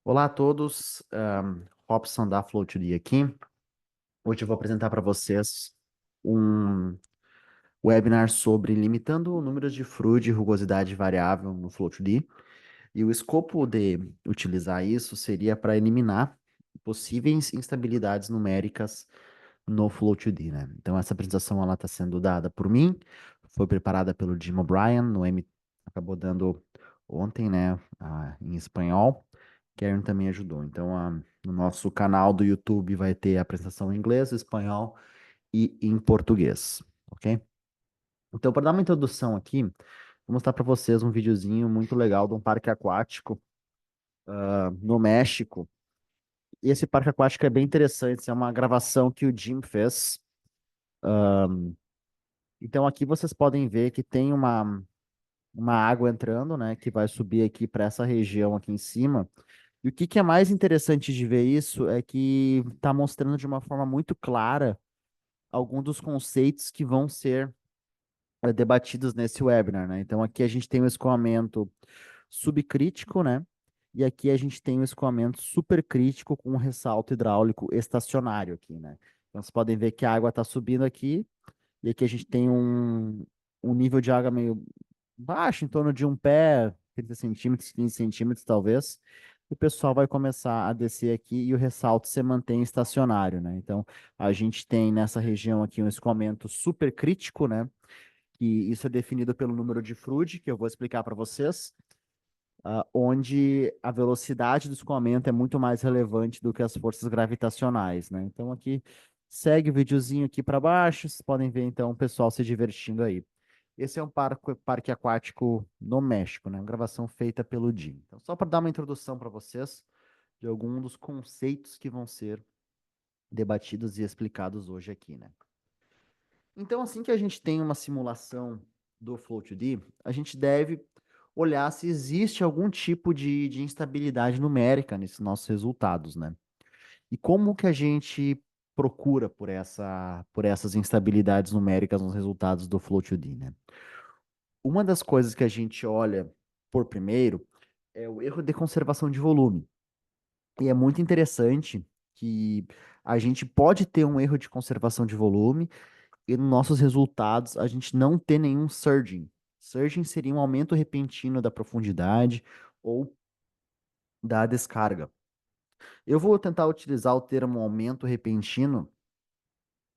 Olá a todos, Robson da Flow2D aqui. Hoje eu vou apresentar para vocês um webinar sobre limitando o número de fluid e rugosidade variável no Flow2D. E o escopo de utilizar isso seria para eliminar possíveis instabilidades numéricas no Flow2D, né? Então essa apresentação ela está sendo dada por mim, foi preparada pelo Jim O'Brien, no M acabou dando ontem, né, em espanhol. Karen também ajudou. Então, no nosso canal do YouTube vai ter a apresentação em inglês, espanhol e em português, ok? Então, para dar uma introdução aqui, vou mostrar para vocês um videozinho muito legal de um parque aquático no México. E esse parque aquático é bem interessante, é uma gravação que o Jim fez. Então, aqui vocês podem ver que tem uma água entrando, né, que vai subir aqui para essa região aqui em cima. E o que é mais interessante de ver isso é que está mostrando de uma forma muito clara alguns dos conceitos que vão ser debatidos nesse webinar, né? Então aqui a gente tem o escoamento subcrítico, né? E aqui a gente tem o escoamento supercrítico com um ressalto hidráulico estacionário aqui, né? Então vocês podem ver que a água está subindo aqui e aqui a gente tem um nível de água meio baixo, em torno de um pé, 30 centímetros, 15 centímetros talvez. O pessoal vai começar a descer aqui e o ressalto se mantém estacionário, né? Então, a gente tem nessa região aqui um escoamento supercrítico, né? Que isso é definido pelo número de Froude, que eu vou explicar para vocês, onde a velocidade do escoamento é muito mais relevante do que as forças gravitacionais, né? Então, aqui segue o videozinho aqui para baixo, vocês podem ver então o pessoal se divertindo aí. Esse é um parque aquático no México, né? Uma gravação feita pelo Jim. Então, só para dar uma introdução para vocês de algum dos conceitos que vão ser debatidos e explicados hoje aqui, né? Então, assim que a gente tem uma simulação do Flow2D, a gente deve olhar se existe algum tipo de instabilidade numérica nesses nossos resultados, né? E como que a gente procura por essas instabilidades numéricas nos resultados do Flow2D, né? Uma das coisas que a gente olha por primeiro é o erro de conservação de volume. E é muito interessante que a gente pode ter um erro de conservação de volume e nos nossos resultados a gente não ter nenhum surging. Surging seria um aumento repentino da profundidade ou da descarga. Eu vou tentar utilizar o termo aumento repentino,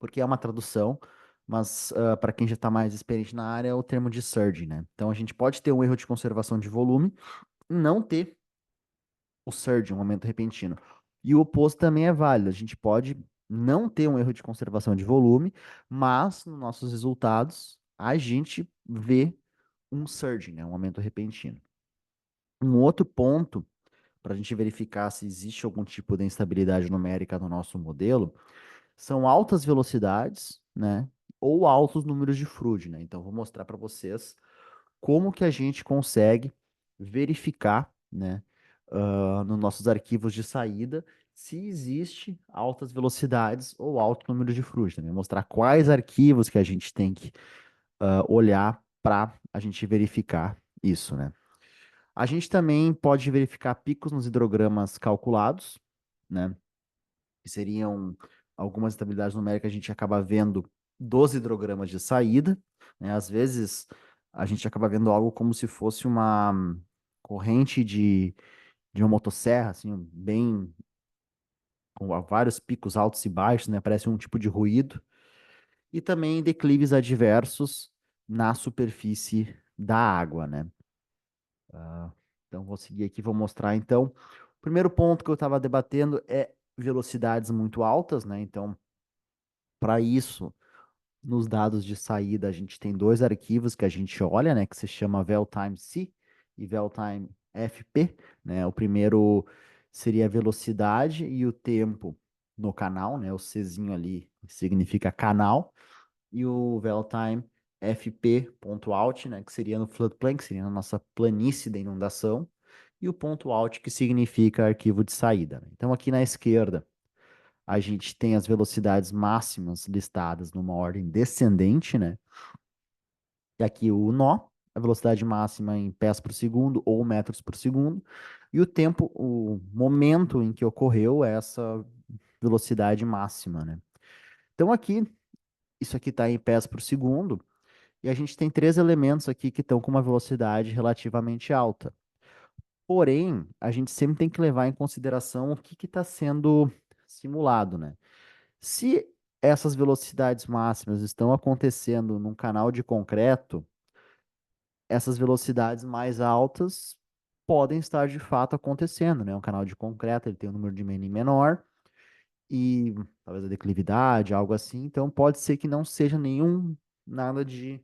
porque é uma tradução, mas para quem já está mais experiente na área, é o termo de surging, né? Então a gente pode ter um erro de conservação de volume e não ter o surge, um aumento repentino. E o oposto também é válido. A gente pode não ter um erro de conservação de volume, mas nos nossos resultados a gente vê um surge, né, um aumento repentino. Um outro ponto para a gente verificar se existe algum tipo de instabilidade numérica no nosso modelo são altas velocidades, né, ou altos números de Froude, né? Então vou mostrar para vocês como que a gente consegue verificar, né, nos nossos arquivos de saída, se existe altas velocidades ou alto número de frutos, né? Mostrar quais arquivos que a gente tem que olhar para a gente verificar isso, né? A gente também pode verificar picos nos hidrogramas calculados, né? Que seriam algumas estabilidades numéricas, a gente acaba vendo dos hidrogramas de saída, né? Às vezes a gente acaba vendo algo como se fosse uma corrente de uma motosserra, assim, bem com vários picos altos e baixos, né? Parece um tipo de ruído. E também declives adversos na superfície da água, né? Então vou seguir aqui, vou mostrar então. O primeiro ponto que eu estava debatendo é velocidades muito altas, né? Então, para isso, nos dados de saída, a gente tem dois arquivos que a gente olha, né, que se chama VelTime-C e VelTime-FP, né? O primeiro seria a velocidade e o tempo no canal, né? O Czinho ali significa canal, e o VelTime FP.out, né, que seria no floodplain, que seria na nossa planície da inundação, e o ponto .out, que significa arquivo de saída, né? Então, aqui na esquerda, a gente tem as velocidades máximas listadas numa ordem descendente, né? E aqui o nó, a velocidade máxima em pés por segundo ou metros por segundo. e o tempo, o momento em que ocorreu essa velocidade máxima, né? Então aqui, isso aqui está em pés por segundo, e a gente tem três elementos aqui que estão com uma velocidade relativamente alta. Porém, a gente sempre tem que levar em consideração o que está sendo simulado, né? Se essas velocidades máximas estão acontecendo num canal de concreto, essas velocidades mais altas podem estar de fato acontecendo, né? Um canal de concreto, ele tem um número de Manning menor e talvez a declividade, algo assim, então pode ser que não seja nada de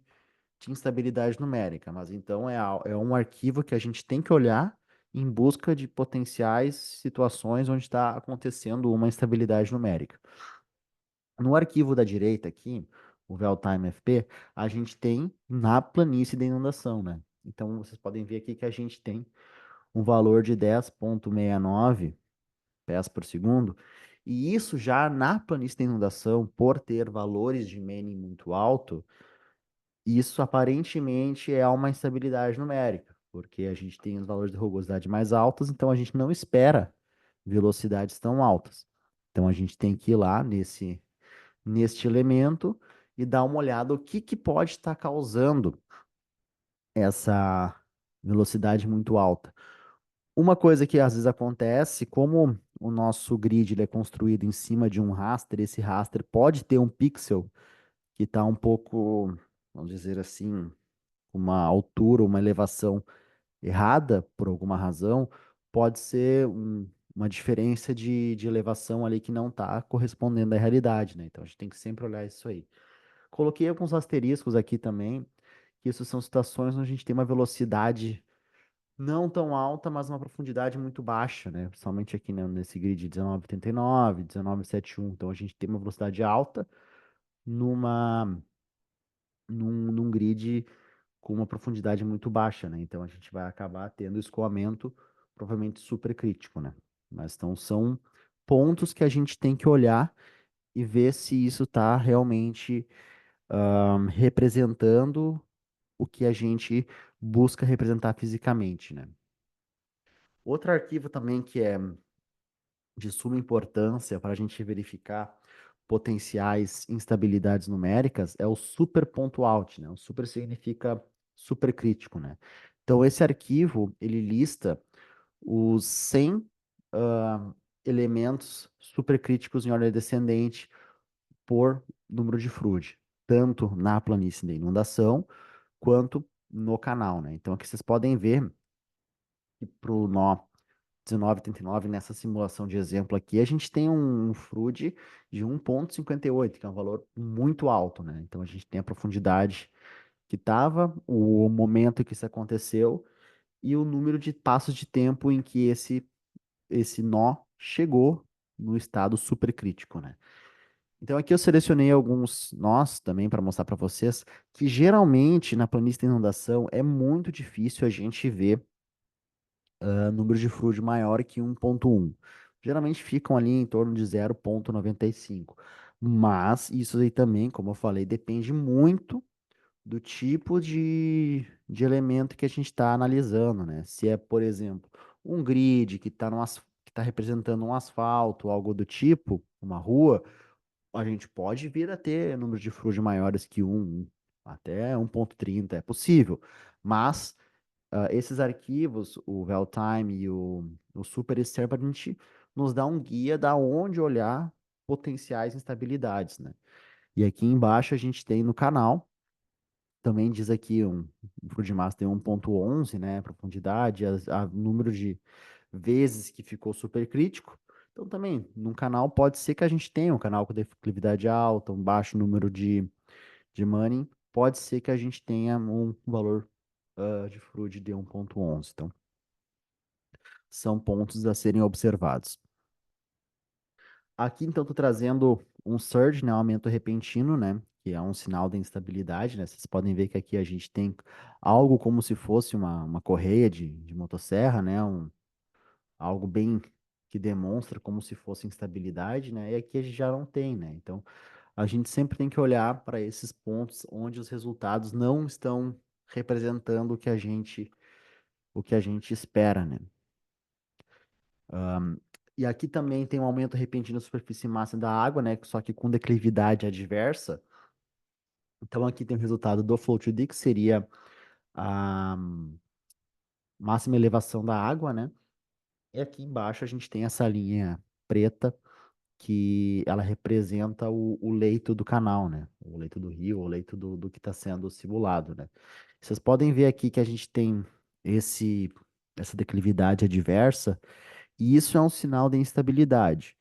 instabilidade numérica, mas então é um arquivo que a gente tem que olhar em busca de potenciais situações onde está acontecendo uma instabilidade numérica. No arquivo da direita aqui, o Veltime FP, a gente tem na planície da inundação, né? Então vocês podem ver aqui que a gente tem um valor de 10,69 pés por segundo, e isso já na planície da inundação, por ter valores de Manning muito alto, isso aparentemente é uma instabilidade numérica, porque a gente tem os valores de rugosidade mais altos, então a gente não espera velocidades tão altas. Então a gente tem que ir lá neste elemento e dar uma olhada o que que pode estar causando essa velocidade muito alta. Uma coisa que às vezes acontece, como o nosso grid ele é construído em cima de um raster, esse raster pode ter um pixel que está um pouco, vamos dizer assim, uma altura, uma elevação errada por alguma razão, pode ser uma diferença de elevação ali que não está correspondendo à realidade, né? Então a gente tem que sempre olhar isso aí. Coloquei alguns asteriscos aqui também, que isso são situações onde a gente tem uma velocidade não tão alta, mas uma profundidade muito baixa, né? Principalmente aqui, né, nesse grid 19,89, 19,71. Então a gente tem uma velocidade alta numa, num grid com uma profundidade muito baixa, né? Então a gente vai acabar tendo escoamento provavelmente supercrítico, né? Mas então são pontos que a gente tem que olhar e ver se isso está realmente representando o que a gente busca representar fisicamente, né? Outro arquivo também que é de suma importância para a gente verificar potenciais instabilidades numéricas é o super ponto out, né? O super significa supercrítico, né? Então, esse arquivo, ele lista os 100 ah, elementos supercríticos em ordem descendente por número de Froude, tanto na planície da inundação quanto no canal, né? Então, aqui vocês podem ver que para o nó 19,39 nessa simulação de exemplo aqui, a gente tem um FRUD de 1,58, que é um valor muito alto, né? Então a gente tem a profundidade que estava, o momento em que isso aconteceu e o número de passos de tempo em que esse nó chegou no estado supercrítico, né? Então aqui eu selecionei alguns nós também para mostrar para vocês que geralmente na planície de inundação é muito difícil a gente ver número de fluid maior que 1,1. Geralmente ficam ali em torno de 0,95. Mas isso aí também, como eu falei, depende muito do tipo de elemento que a gente está analisando, né? Se é, por exemplo, um grid que está que tá representando um asfalto, algo do tipo, uma rua, a gente pode vir a ter números de fluid maiores que 1, até 1,30, é possível. Mas esses arquivos, o Valtime e o Super Serpent, nos dá um guia da onde olhar potenciais instabilidades, né? E aqui embaixo a gente tem no canal, também diz aqui um Fruitmaster tem 1,11, né? Profundidade, número de vezes que ficou supercrítico. Então também, num canal pode ser que a gente tenha um canal com declividade alta, um baixo número de Manning, pode ser que a gente tenha um valor de Froude de 1,11. Então, são pontos a serem observados. Aqui, então, estou trazendo um surge, né, um aumento repentino, né, que é um sinal de instabilidade, né, vocês podem ver que aqui a gente tem algo como se fosse uma correia de motosserra, né, algo bem que demonstra como se fosse instabilidade, né, e aqui a gente já não tem, né, então a gente sempre tem que olhar para esses pontos onde os resultados não estão representando o que a gente espera, né. E aqui também tem um aumento repentino da superfície máxima da água, né? Só que com declividade adversa. Então aqui tem o resultado do flow to D, que seria a máxima elevação da água, né? E aqui embaixo a gente tem essa linha preta que ela representa o leito do canal, né? O leito do rio, o leito do que está sendo simulado, né? Vocês podem ver aqui que a gente tem esse, essa declividade adversa, e isso é um sinal de instabilidade.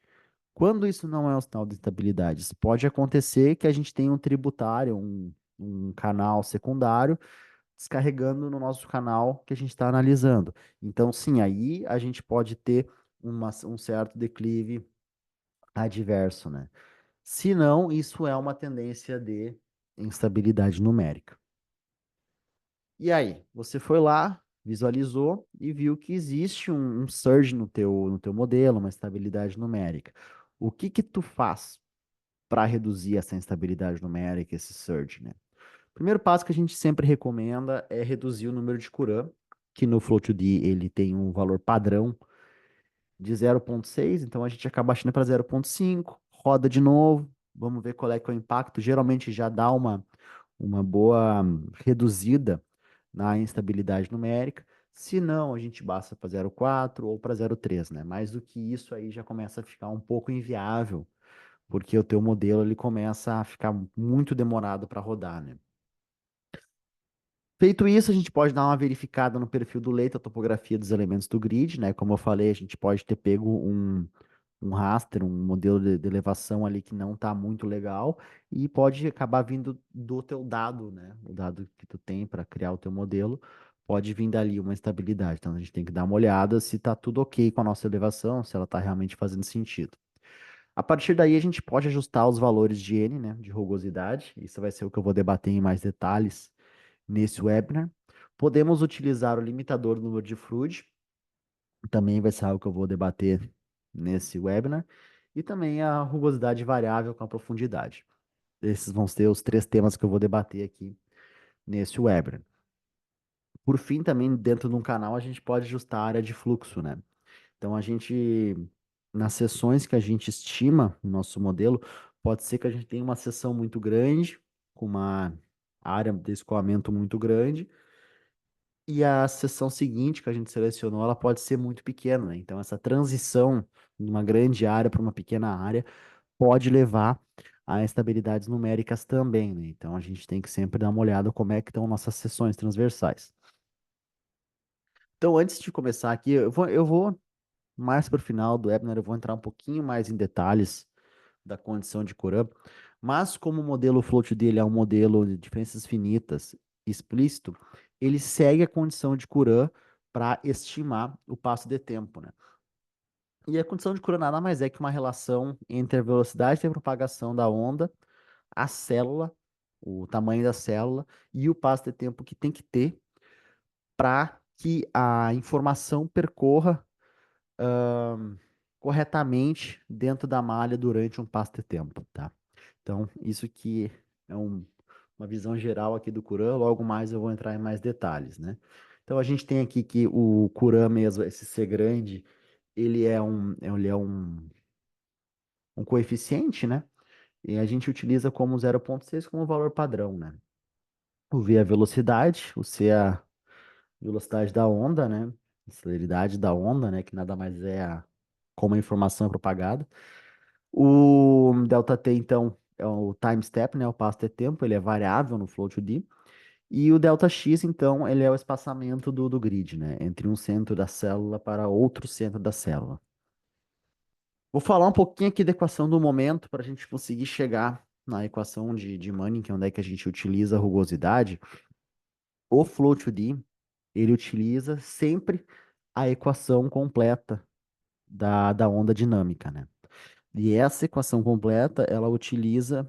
Quando isso não é um sinal de instabilidade, pode acontecer que a gente tenha um tributário, um canal secundário, descarregando no nosso canal que a gente está analisando. Então, sim, aí a gente pode ter um certo declive adverso, né? Se não, isso é uma tendência de instabilidade numérica. E aí, você foi lá, visualizou e viu que existe um surge no teu modelo, uma instabilidade numérica. O que que tu faz para reduzir essa instabilidade numérica, esse surge, né? O primeiro passo que a gente sempre recomenda é reduzir o número de Coulomb, que no Flow2D ele tem um valor padrão de 0,6, então a gente acaba baixando para 0,5, roda de novo, vamos ver qual é que é o impacto. Geralmente já dá uma boa reduzida na instabilidade numérica. Se não, a gente baixa para 0,4 ou para 0,3, né? Mais do que isso aí já começa a ficar um pouco inviável, porque o teu modelo ele começa a ficar muito demorado para rodar, né? Feito isso, a gente pode dar uma verificada no perfil do leito, a topografia dos elementos do grid, né? Como eu falei, a gente pode ter pego um raster, um modelo de elevação ali que não está muito legal e pode acabar vindo do teu dado, né? O dado que tu tem para criar o teu modelo, pode vir dali uma estabilidade. Então a gente tem que dar uma olhada se está tudo ok com a nossa elevação, se ela está realmente fazendo sentido. A partir daí a gente pode ajustar os valores de N, né? De rugosidade. Isso vai ser o que eu vou debater em mais detalhes nesse webinar. Podemos utilizar o limitador do número de Froude, também vai ser algo que eu vou debater nesse webinar, e também a rugosidade variável com a profundidade. Esses vão ser os três temas que eu vou debater aqui nesse webinar. Por fim, também dentro de um canal a gente pode ajustar a área de fluxo, né? Então a gente, nas seções que a gente estima no nosso modelo, pode ser que a gente tenha uma seção muito grande, com uma área de escoamento muito grande, e a seção seguinte que a gente selecionou, ela pode ser muito pequena, né? Então, essa transição de uma grande área para uma pequena área pode levar a instabilidades numéricas também, né? Então, a gente tem que sempre dar uma olhada como é que estão nossas seções transversais. Então, antes de começar aqui, eu vou mais para o final do webinar, eu vou entrar um pouquinho mais em detalhes da condição de Coulomb, mas como o modelo float dele é um modelo de diferenças finitas explícito, ele segue a condição de Coulomb para estimar o passo de tempo, né? E a condição de Coulomb nada mais é que uma relação entre a velocidade de propagação da onda, a célula, o tamanho da célula e o passo de tempo que tem que ter para que a informação percorra corretamente dentro da malha durante um passo de tempo, tá? Então, isso que é uma visão geral aqui do Curã, logo mais eu vou entrar em mais detalhes, né? Então, a gente tem aqui que o Curã mesmo, esse C grande, ele é um coeficiente, né? E a gente utiliza como 0,6 como valor padrão, né? O V é a velocidade, o C é a velocidade da onda, né? A celeridade da onda, né? Que nada mais é como a informação é propagada. O delta T, então, é o time step, né? O passo de tempo, ele é variável no flow2D. E o delta X, então, ele é o espaçamento do grid, né? Entre um centro da célula para outro centro da célula. Vou falar um pouquinho aqui da equação do momento para a gente conseguir chegar na equação de Manning, que é onde é que a gente utiliza a rugosidade. O flow2D, ele utiliza sempre a equação completa da onda dinâmica, né? E essa equação completa, ela utiliza,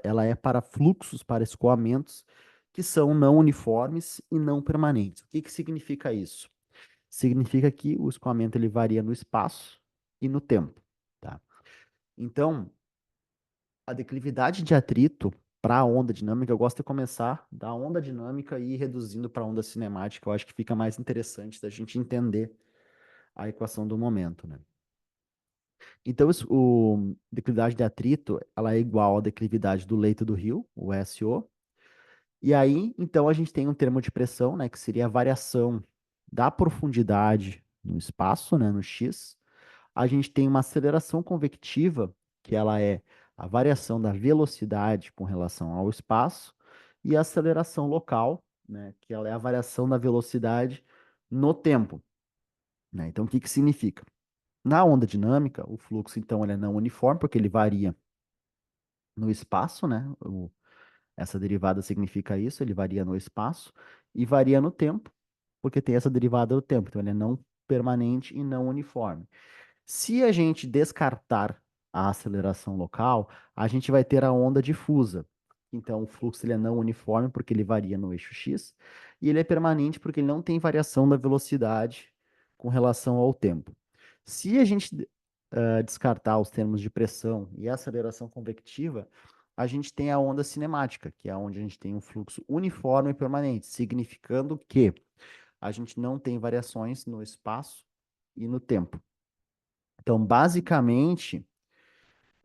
ela é para fluxos, para escoamentos que são não uniformes e não permanentes. O que que significa isso? Significa que o escoamento ele varia no espaço e no tempo, tá? Então, a declividade de atrito para a onda dinâmica, eu gosto de começar da onda dinâmica e ir reduzindo para a onda cinemática. Eu acho que fica mais interessante da gente entender a equação do momento, né? Então, declividade de atrito, ela é igual à declividade do leito do rio, o SO. E aí, então, a gente tem um termo de pressão, né, que seria a variação da profundidade no espaço, né, no x. A gente tem uma aceleração convectiva, que ela é a variação da velocidade com relação ao espaço, e a aceleração local, né, que ela é a variação da velocidade no tempo, né? Então, o que que significa? Na onda dinâmica, o fluxo, então, ele é não uniforme, porque ele varia no espaço, né? Essa derivada significa isso, ele varia no espaço e varia no tempo, porque tem essa derivada do tempo, então ele é não permanente e não uniforme. Se a gente descartar a aceleração local, a gente vai ter a onda difusa. Então, o fluxo ele é não uniforme porque ele varia no eixo x, e ele é permanente porque ele não tem variação da velocidade com relação ao tempo. Se a gente descartar os termos de pressão e aceleração convectiva, a gente tem a onda cinemática, que é onde a gente tem um fluxo uniforme e permanente, significando que a gente não tem variações no espaço e no tempo. Então, basicamente,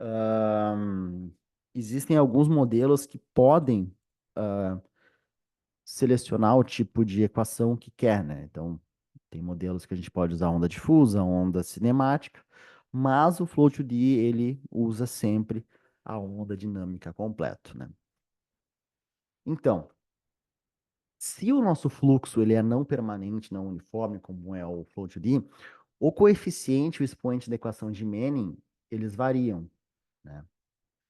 ahn, existem alguns modelos que podem selecionar o tipo de equação que quer, né? Então, tem modelos que a gente pode usar onda difusa, onda cinemática, mas o Flow2D, ele usa sempre a onda dinâmica completo, né? Então, se o nosso fluxo ele é não permanente, não uniforme, como é o Flow2D, o coeficiente e o expoente da equação de Manning, eles variam, né?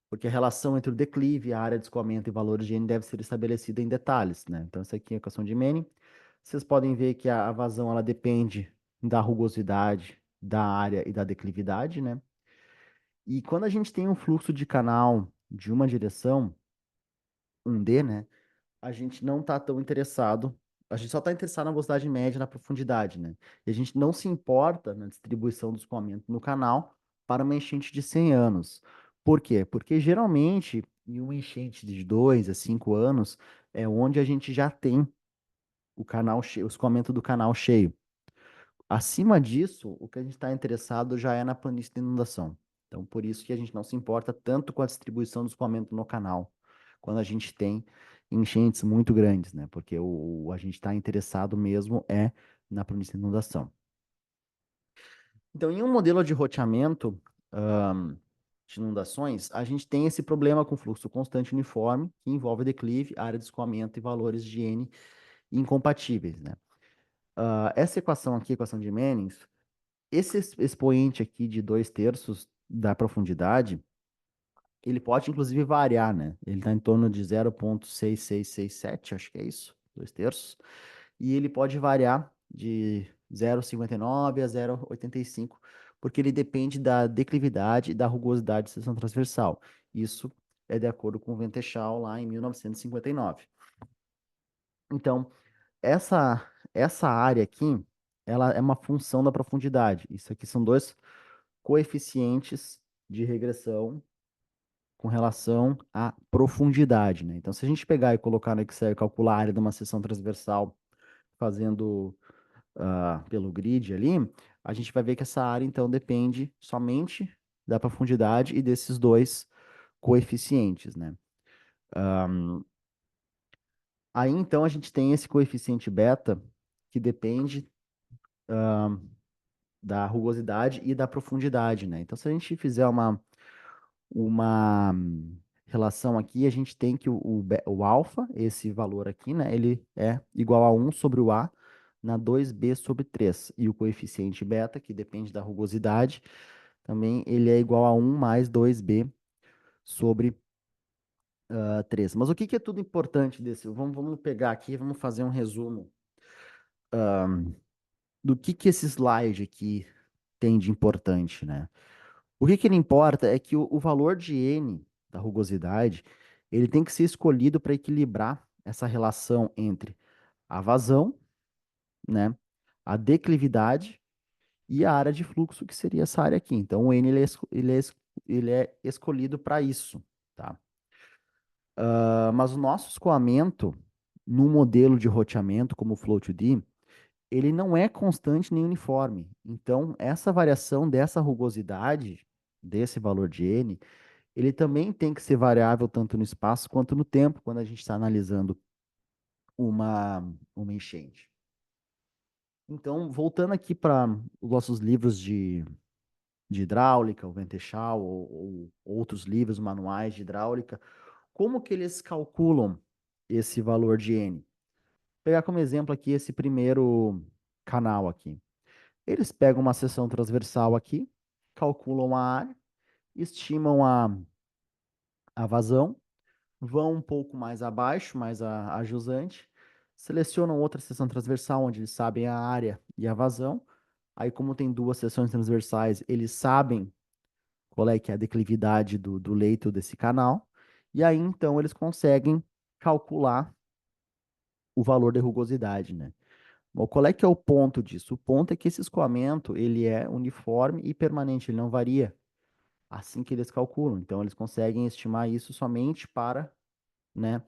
Porque a relação entre o declive, a área de escoamento e valores de N deve ser estabelecida em detalhes, né? Então, essa aqui é a equação de Manning. Vocês podem ver que a vazão ela depende da rugosidade, da área e da declividade, né? E quando a gente tem um fluxo de canal de uma direção, um D, né? A gente não está tão interessado, a gente só está interessado na velocidade média e na profundidade, né? E a gente não se importa na distribuição do escoamento no canal para uma enchente de 100 anos. Por quê? Porque geralmente, em uma enchente de 2 a 5 anos, é onde a gente já tem o canal cheio, o escoamento do canal cheio. Acima disso, o que a gente está interessado já é na planície de inundação. Então, por isso que a gente não se importa tanto com a distribuição do escoamento no canal, quando a gente tem enchentes muito grandes, né? Porque a gente está interessado mesmo é na planície de inundação. Então, em um modelo de roteamento, de inundações, a gente tem esse problema com fluxo constante uniforme, que envolve declive, área de escoamento e valores de N incompatíveis, né? Essa equação aqui, equação de Manning, esse expoente aqui de 2/3 da profundidade, ele pode inclusive variar, né? Ele está em torno de 0,6667, acho que é isso, 2/3. E ele pode variar de 0,59 a 0,85, porque ele depende da declividade e da rugosidade de seção transversal. Isso é de acordo com o Venteshal lá em 1959. Então, essa área aqui, ela é uma função da profundidade. Isso aqui são dois coeficientes de regressão com relação à profundidade, né? Então, se a gente pegar e colocar no Excel e calcular a área de uma seção transversal fazendo pelo grid ali, a gente vai ver que essa área, então, depende somente da profundidade e desses dois coeficientes, né? Aí, então, a gente tem esse coeficiente beta que depende da rugosidade e da profundidade, né? Então, se a gente fizer uma relação aqui, a gente tem que o alfa, esse valor aqui, né? Ele é igual a 1 sobre o A na 2B sobre 3. E o coeficiente beta, que depende da rugosidade, também ele é igual a 1 mais 2B sobre 3. Mas o que que é tudo importante desse? Vamos pegar aqui, e vamos fazer um resumo do que esse slide aqui tem de importante, né? O que que ele importa é que o valor de N da rugosidade, ele tem que ser escolhido para equilibrar essa relação entre a vazão, né, a declividade e a área de fluxo, que seria essa área aqui. Então, o N ele é escolhido para isso, tá? Mas o nosso escoamento, no modelo de roteamento, como o Flow2D, ele não é constante nem uniforme. Então, essa variação dessa rugosidade, desse valor de N, ele também tem que ser variável tanto no espaço quanto no tempo, quando a gente está analisando uma, uma enchente. Então, voltando aqui para os nossos livros de hidráulica, o Ventechal ou outros livros, manuais de hidráulica, como que eles calculam esse valor de N? Vou pegar como exemplo aqui esse primeiro canal aqui. Eles pegam uma seção transversal aqui, calculam a área, estimam a vazão, vão um pouco mais abaixo, mais a jusante, selecionam outra seção transversal onde eles sabem a área e a vazão. Aí, como tem duas seções transversais, eles sabem qual é que é a declividade do leito desse canal. E aí, então, eles conseguem calcular o valor de rugosidade, né? Bom, qual é que é o ponto disso? O ponto é que esse escoamento, ele é uniforme e permanente, ele não varia assim que eles calculam. Então, eles conseguem estimar isso somente para, né,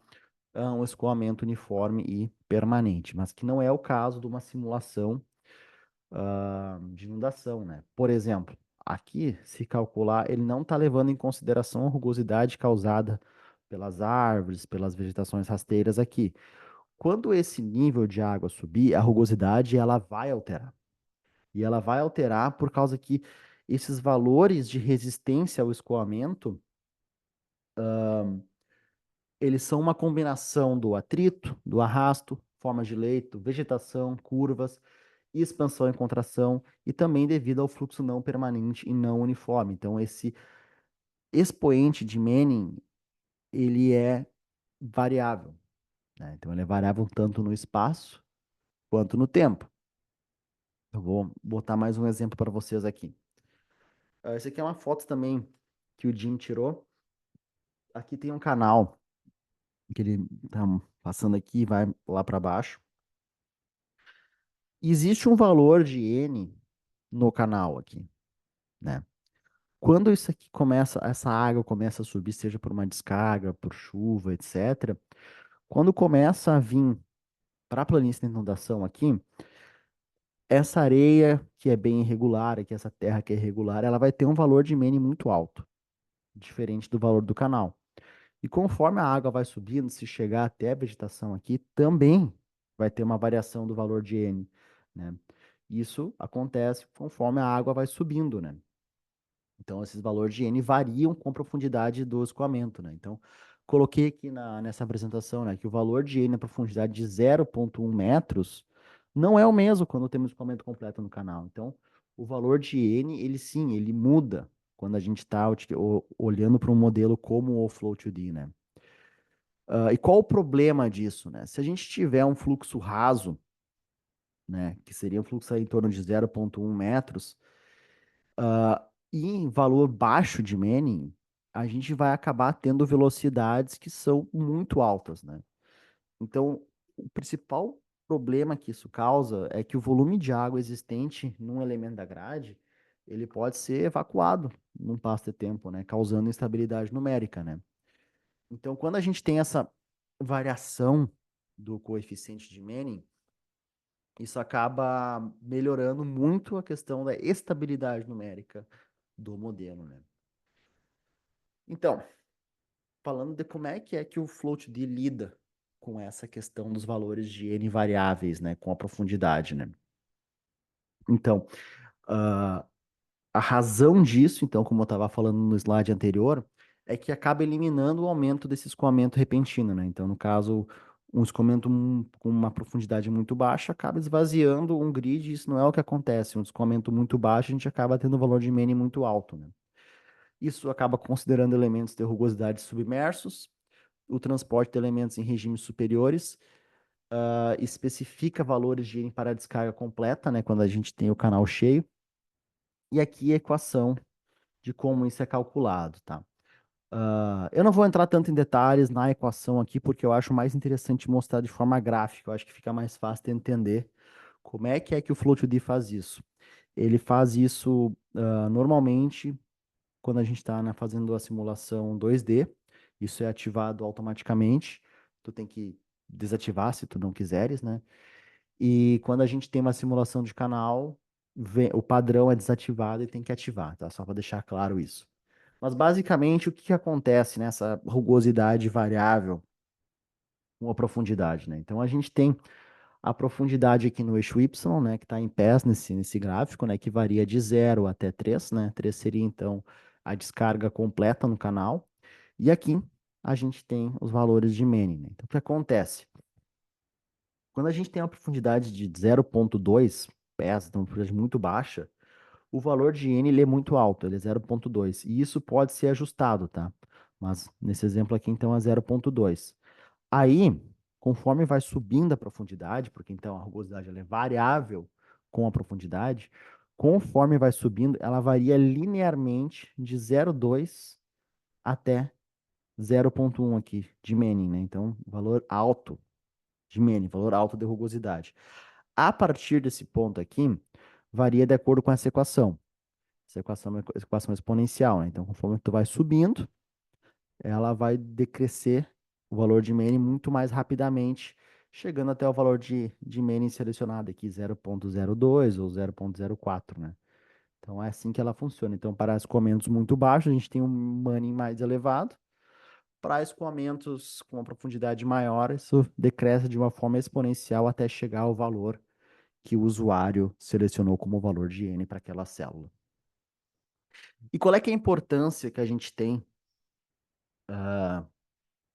um escoamento uniforme e permanente, mas que não é o caso de uma simulação de inundação, né? Por exemplo, aqui, se calcular, ele não está levando em consideração a rugosidade causada pelas árvores, pelas vegetações rasteiras aqui. Quando esse nível de água subir, a rugosidade ela vai alterar. E ela vai alterar por causa que esses valores de resistência ao escoamento, eles são uma combinação do atrito, do arrasto, formas de leito, vegetação, curvas, expansão e contração, e também devido ao fluxo não permanente e não uniforme. Então, esse expoente de Manning, ele é variável, né? Então, ele é variável tanto no espaço quanto no tempo. Eu vou botar mais um exemplo para vocês aqui. Esse aqui é uma foto também que o Jim tirou. Aqui tem um canal que ele tá passando aqui e vai lá para baixo. Existe um valor de N no canal aqui, né? Quando isso aqui começa, essa água começa a subir, seja por uma descarga, por chuva, etc., quando começa a vir para a planície de inundação aqui, essa areia que é bem irregular, aqui essa terra que é irregular, ela vai ter um valor de Mene muito alto, diferente do valor do canal. E conforme a água vai subindo, se chegar até a vegetação aqui, também vai ter uma variação do valor de N, né? Isso acontece conforme a água vai subindo, né? Então, esses valores de N variam com a profundidade do escoamento, né? Então, coloquei aqui nessa apresentação, né, que o valor de N na profundidade de 0,1 metros não é o mesmo quando temos escoamento completo no canal. Então, o valor de N, ele sim, ele muda quando a gente está olhando para um modelo como o Flow2D, né? E qual o problema disso, né? Se a gente tiver um fluxo raso, né, que seria um fluxo aí em torno de 0,1 metros, e em valor baixo de Manning, a gente vai acabar tendo velocidades que são muito altas, né? Então, o principal problema que isso causa é que o volume de água existente num elemento da grade, ele pode ser evacuado num passo de tempo, né? Causando instabilidade numérica, né? Então, quando a gente tem essa variação do coeficiente de Manning, isso acaba melhorando muito a questão da estabilidade numérica do modelo, né? Então, falando de como é que o FloatD lida com essa questão dos valores de N variáveis, né, com a profundidade, né? Então, ah, a razão disso, então, como eu estava falando no slide anterior, é que acaba eliminando o aumento desse escoamento repentino, né? Então, no caso, um escoamento com uma profundidade muito baixa acaba esvaziando um grid, e isso não é o que acontece. Um escoamento muito baixo, a gente acaba tendo um valor de Mene muito alto, né? Isso acaba considerando elementos de rugosidade submersos, o transporte de elementos em regimes superiores, especifica valores de N para a descarga completa, né, quando a gente tem o canal cheio, e aqui a equação de como isso é calculado, tá? Eu não vou entrar tanto em detalhes na equação aqui, porque eu acho mais interessante mostrar de forma gráfica, eu acho que fica mais fácil de entender como é que o Flow2D faz isso. Ele faz isso normalmente quando a gente está fazendo a simulação 2D, isso é ativado automaticamente. Tu tem que desativar se tu não quiseres, né? E quando a gente tem uma simulação de canal, o padrão é desativado e tem que ativar, tá? Só para deixar claro isso. Mas basicamente o que que acontece nessa rugosidade variável com a profundidade, né? Então a gente tem a profundidade aqui no eixo Y, né, que está em pés nesse gráfico, né, que varia de 0 até 3, né? 3 seria então a descarga completa no canal. E aqui a gente tem os valores de Manning, né? Então o que acontece? Quando a gente tem uma profundidade de 0,2 pés, então uma profundidade muito baixa, o valor de N ele é muito alto, ele é 0,2. E isso pode ser ajustado, tá? Mas nesse exemplo aqui, então, é 0,2. Aí, conforme vai subindo a profundidade, porque então a rugosidade ela é variável com a profundidade, conforme vai subindo, ela varia linearmente de 0,2 até 0,1 aqui de Manning, né? Então, valor alto de Manning, valor alto de rugosidade. A partir desse ponto aqui, varia de acordo com essa equação. Essa equação é uma equação exponencial, né? Então, conforme tu vai subindo, ela vai decrescer o valor de Manning muito mais rapidamente, chegando até o valor de Manning selecionado aqui, 0,02 ou 0,04, né? Então, é assim que ela funciona. Então, para escoamentos muito baixos, a gente tem um Manning mais elevado. Para escoamentos com uma profundidade maior, isso decresce de uma forma exponencial até chegar ao valor que o usuário selecionou como valor de N para aquela célula. E qual é que é a importância que a gente tem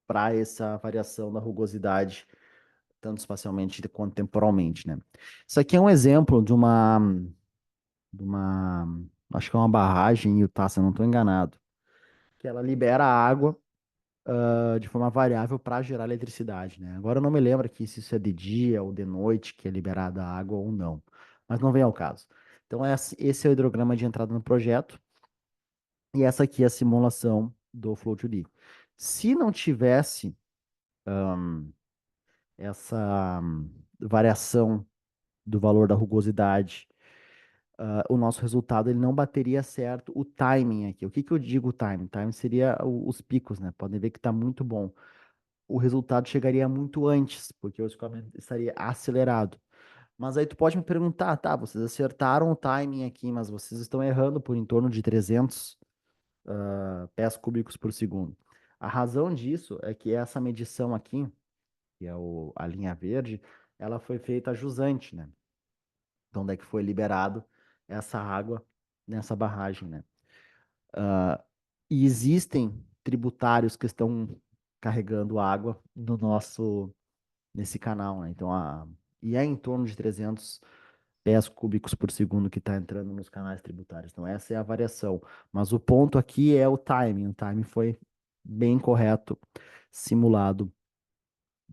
para essa variação da rugosidade, tanto espacialmente quanto temporalmente, né? Isso aqui é um exemplo de uma, acho que é uma barragem em Utah, se eu não estou enganado, que ela libera água de forma variável para gerar eletricidade, né? Agora eu não me lembro aqui se isso é de dia ou de noite que é liberada a água ou não, mas não vem ao caso. Então esse é o hidrograma de entrada no projeto e essa aqui é a simulação do Flow2D. Se não tivesse essa variação do valor da rugosidade, o nosso resultado ele não bateria certo o timing aqui. O que que eu digo timing? Timing seria os picos, né? Podem ver que está muito bom. O resultado chegaria muito antes, porque o escoamento estaria acelerado. Mas aí tu pode me perguntar, tá, vocês acertaram o timing aqui, mas vocês estão errando por em torno de 300 pés cúbicos por segundo. A razão disso é que essa medição aqui, que é a linha verde, ela foi feita jusante, né? Então, daí que foi liberado essa água nessa barragem, né? E existem tributários que estão carregando água no nesse canal, né? Então, e é em torno de 300 pés cúbicos por segundo que está entrando nos canais tributários. Então, essa é a variação. Mas o ponto aqui é o timing. O timing foi bem correto, simulado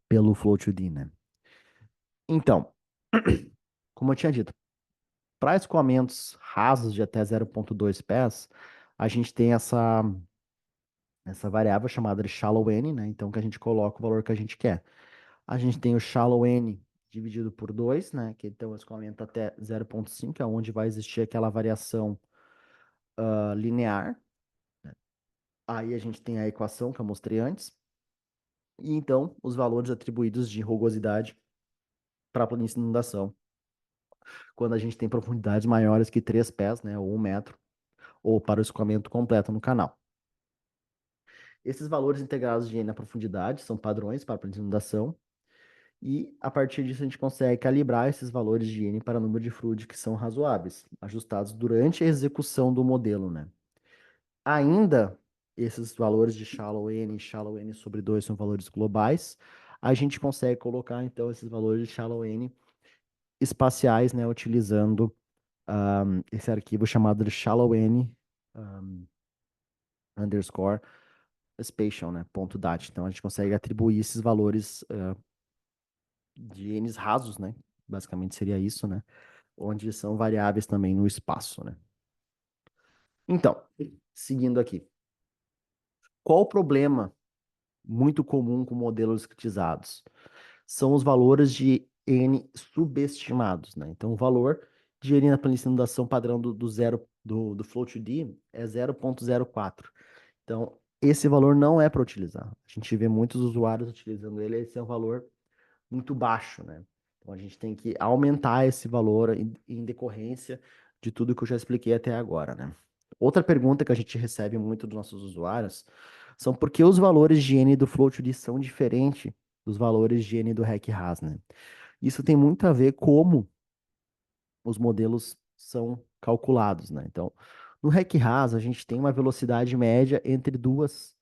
pelo Flow2D, né? Então, como eu tinha dito, para escoamentos rasos de até 0,2 pés, a gente tem essa variável chamada de shallow n, né? Então, que a gente coloca o valor que a gente quer. A gente tem o shallow n dividido por 2, né? Que então o escoamento até 0,5, é onde vai existir aquela variação linear. Aí a gente tem a equação que eu mostrei antes. E então, os valores atribuídos de rugosidade para a planície de inundação, quando a gente tem profundidades maiores que 3 pés, né? Ou 1 metro, ou para o escoamento completo no canal. Esses valores integrados de N na profundidade são padrões para a inundação, e a partir disso a gente consegue calibrar esses valores de N para número de fluid que são razoáveis, ajustados durante a execução do modelo, né? Ainda, esses valores de shallow N sobre 2 são valores globais, a gente consegue colocar então esses valores de shallow N espaciais, né, utilizando esse arquivo chamado de shallow N um, underscore spatial, né? Ponto .dat. Então a gente consegue atribuir esses valores de N's rasos, né? Basicamente seria isso, né? Onde são variáveis também no espaço, né? Então, seguindo aqui. Qual o problema muito comum com modelos discretizados? São os valores de N subestimados, né? Então, o valor de N na planície de inundação padrão do zero do Flow2D é 0,04. Então, esse valor não é para utilizar. A gente vê muitos usuários utilizando ele, esse é um valor muito baixo, né? Então a gente tem que aumentar esse valor em decorrência de tudo que eu já expliquei até agora, né? Outra pergunta que a gente recebe muito dos nossos usuários são por que os valores de N do Float são diferentes dos valores de N do REC-RAS, né? Isso tem muito a ver como os modelos são calculados, né? Então, no REC-RAS, a gente tem uma velocidade média entre duas